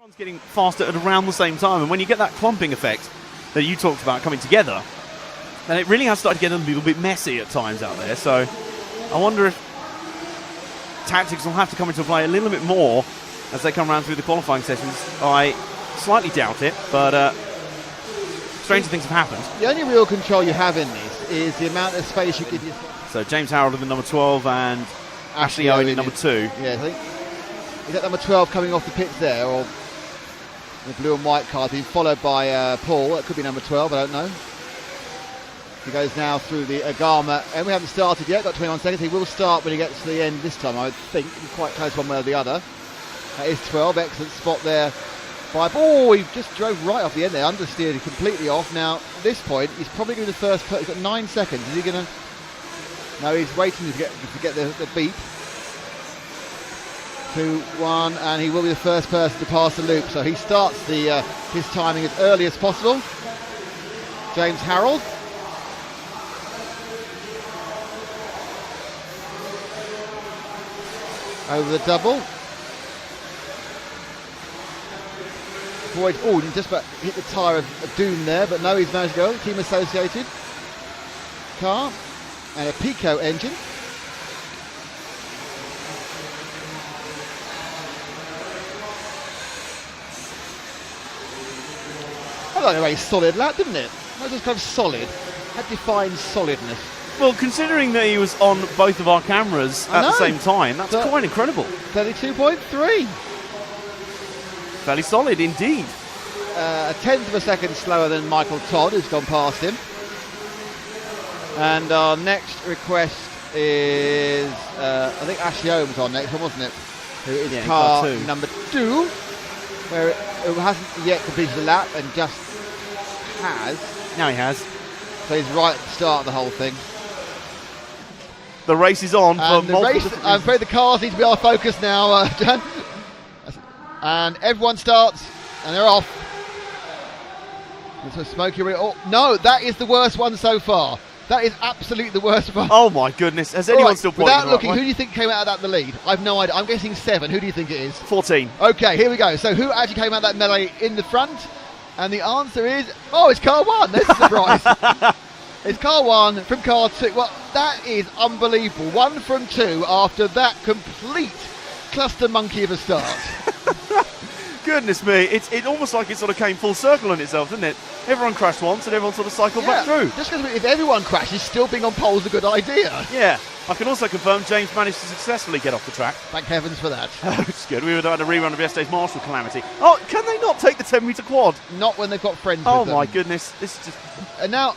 Everyone's getting faster at around the same time, and when you get that clumping effect that you talked about coming together, then it really has started to get a little bit messy at times out there. So I wonder if tactics will have to come into play a little bit more as they come around through the qualifying sessions. I slightly doubt it, but stranger things have happened. The only real control you have in this is the amount of space you give yourself. So James Harold in the number 12 and Ashley Owen in number 2. Yeah, I think. Is that number 12 coming off the pits there, or the blue and white car being followed by Paul? That could be number 12, I don't know. He goes now through the Agama, and we haven't started yet, got 21 seconds. He will start when he gets to the end this time, I would think. He's quite close one way or the other. That is 12, excellent spot there. Oh, he just drove right off the end there, understeered completely off. Now, at this point, he's probably going to be the first person. He's got 9 seconds. Is he going to... No, he's waiting to get the beep. 2, 1, and he will be the first person to pass the loop. So he starts his timing as early as possible. James Harold. Over the double. Oh, he just about hit the tyre of doom there, but no, he's managed to go. Team associated car and a Pico engine. I don't know, a solid lap, didn't it? That was kind of solid. That defines solidness. Well, considering that he was on both of our cameras at the same time, that's quite incredible. 32.3. Fairly solid indeed. A tenth of a second slower than Michael Todd, who's gone past him. And our next request is, I think Ashley Owen was on next one, wasn't it? Who is car number 2, where it hasn't yet completed the lap and just has. Now he has. So he's right at the start of the whole thing. The race is on. And the race, I'm afraid the cars need to be our focus now, Jan. And everyone starts, and they're off. There's a smoky. Oh no, that is the worst one so far. That is absolutely the worst one. Oh my goodness! Has anyone still pointed? Without looking, who do you think came out of that the lead? I've no idea. I'm guessing 7. Who do you think it is? 14. Okay, here we go. So who actually came out of that melee in the front? And the answer is, it's car 1. There's a surprise. It's car 1 from car 2. Well, that is unbelievable. 1 from 2 after that complete cluster monkey of a start. Goodness me, it's almost like it sort of came full circle on itself, didn't it? Everyone crashed once and everyone sort of cycled back through. Just because if everyone crashes, still being on pole is a good idea. Yeah, I can also confirm James managed to successfully get off the track. Thank heavens for that. It's good. We would have had a rerun of yesterday's Marshall calamity. Oh, can they not take the 10-metre quad? Not when they've got friends with them. Oh my goodness, this is just... And now,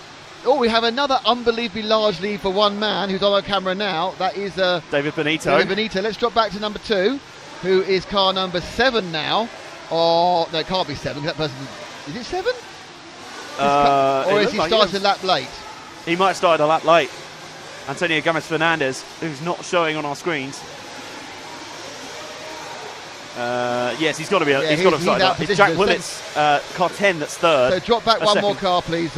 we have another unbelievably large lead for one man who's on our camera now. That is David Benito. Let's drop back to number 2, who is car number 7 now. Oh, no, it can't be 7. That person, is it 7? Or is he started a lap late? He might have started a lap late. Antonio Gomez Fernandez, who's not showing on our screens. Yes, he's got to be. He's got to have started. It's Jack Willetts, car 10, that's 3rd. So drop back one more car, please,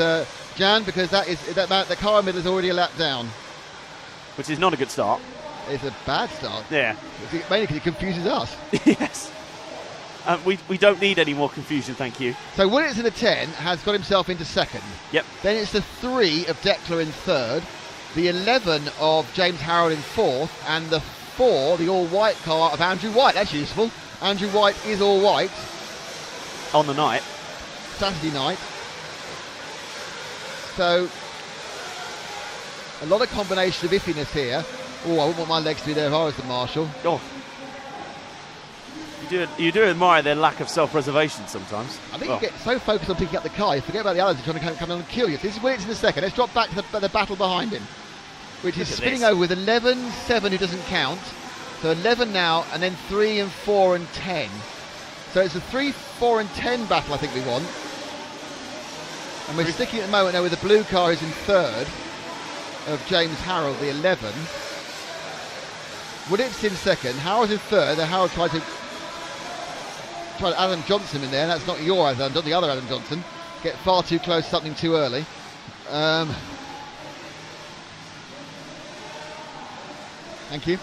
Jan, because the car in the middle is already a lap down. Which is not a good start. It's a bad start. Yeah. Mainly because it confuses us. Yes. We don't need any more confusion, thank you. So Willetts in the 10 has got himself into 2nd. Yep. Then it's the 3 of Declan in 3rd, the 11 of James Harold in 4th, and the 4, the all-white car of Andrew White. That's useful. Andrew White is all-white. On the night. Saturday night. So, a lot of combination of iffiness here. I wouldn't want my legs to be there if I was the marshal. Oh. You do admire their lack of self-preservation sometimes. I think you get so focused on picking up the car, you forget about the others who are trying to come and kill you. This is Willetts in the 2nd. Let's drop back to the battle behind him, which is spinning over with 11, 7 who doesn't count. So 11 now, and then 3 and 4 and 10. So it's a 3, 4 and 10 battle I think we want. And we're sticking at the moment now with the blue car who's in 3rd of James Harold, the 11. Willetts in 2nd, Harold's in 3rd, and Harold tried Adam Johnson in there, and that's not your Adam Johnson, the other Adam Johnson. Get far too close, something too early. Thank you.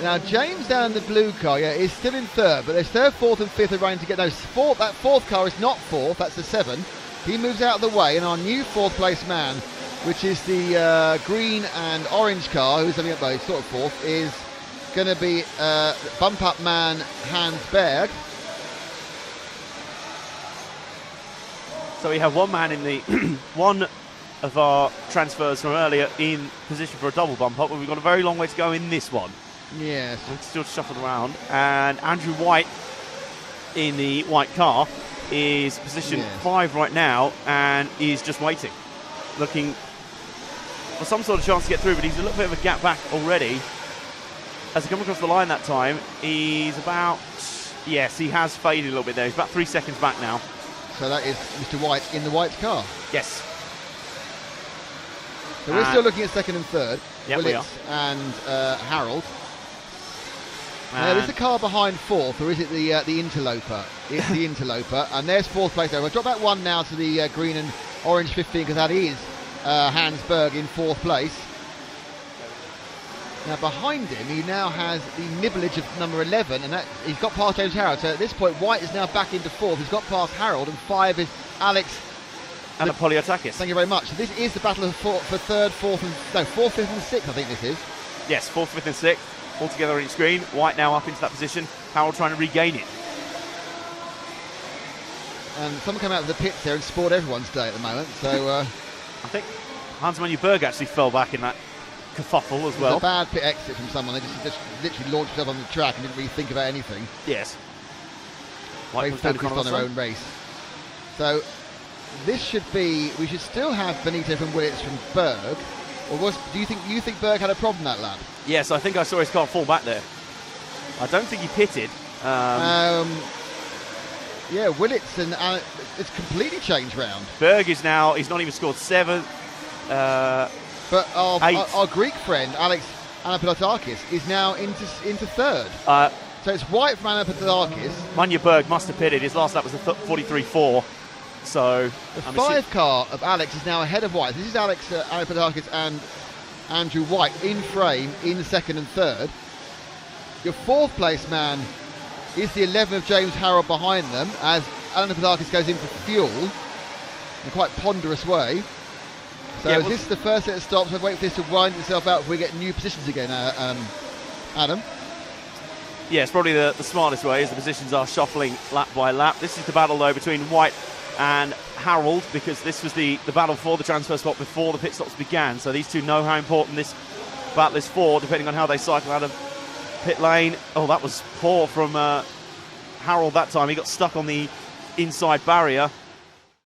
Now, James down in the blue car, is still in third, but there's third, fourth and fifth are running to get those. That fourth car is not fourth, that's the 7. He moves out of the way, and our new fourth place man, which is the green and orange car, who's having up both, sort of fourth, is going to be bump up man Hans Berg. So we have one man in the one of our transfers from earlier in position for a double bump up, but we've got a very long way to go in this one. Yes. It's still shuffled around, and Andrew White in the white car is position 5 right now and is just waiting, looking for some sort of chance to get through, but he's a little bit of a gap back already. As he comes across the line that time, he's about, yes, he has faded a little bit there. He's about 3 seconds back now. So that is Mr. White in the white car. Yes. So we're still looking at second and third. Yep, we are. And Harold. Now, is the car behind fourth, or is it the interloper? It's the interloper, and there's fourth place over. I'll drop that one now to the green and orange 15, because that is Hans Berg in fourth place. Now, behind him, he now has the nibblage of number 11, and that he's got past James Harold. So at this point, White is now back into fourth. He's got past Harold, and 5 is Alex Anapoliotakis. Thank you very much. So this is the battle for third, fourth, fifth, and sixth. I think this is. Yes, fourth, fifth, and sixth. All together on each screen. White now up into that position. Harold trying to regain it. And someone came out of the pits there and spoiled everyone's day at the moment. So I think Hans-Manuel Berg actually fell back in that kerfuffle as well. A bad pit exit from someone. They just literally launched themselves on the track and didn't really think about anything. Yes. They focused on their own race. So this should be. We should still have Benito from Willits from Berg. Or do you think Berg had a problem that lap? Yes, I think I saw his car fall back there. I don't think he pitted. Yeah, Willits and it's completely changed round. Berg is now. He's not even scored 7th. But our Greek friend Alex Anapoliotakis is now into third. So it's White from Anapoliotakis. Manja Berg must have pitted. His last lap was a 43.4. So the 5 car of Alex is now ahead of White. This is Alex Anapoliotakis and Andrew White in frame in second and third. Your fourth place man is the 11 of James Harold behind them as Anapoliotakis goes in for fuel in a quite ponderous way. So is this the first set of stops? I'd wait for this to wind itself out before we get new positions again, Adam. Yeah, it's probably the smartest way, as the positions are shuffling lap by lap. This is the battle, though, between White and Harold, because this was the battle for the transfer spot before the pit stops began. So these two know how important this battle is for, depending on how they cycle out of pit lane. Oh, that was poor from Harold that time. He got stuck on the inside barrier.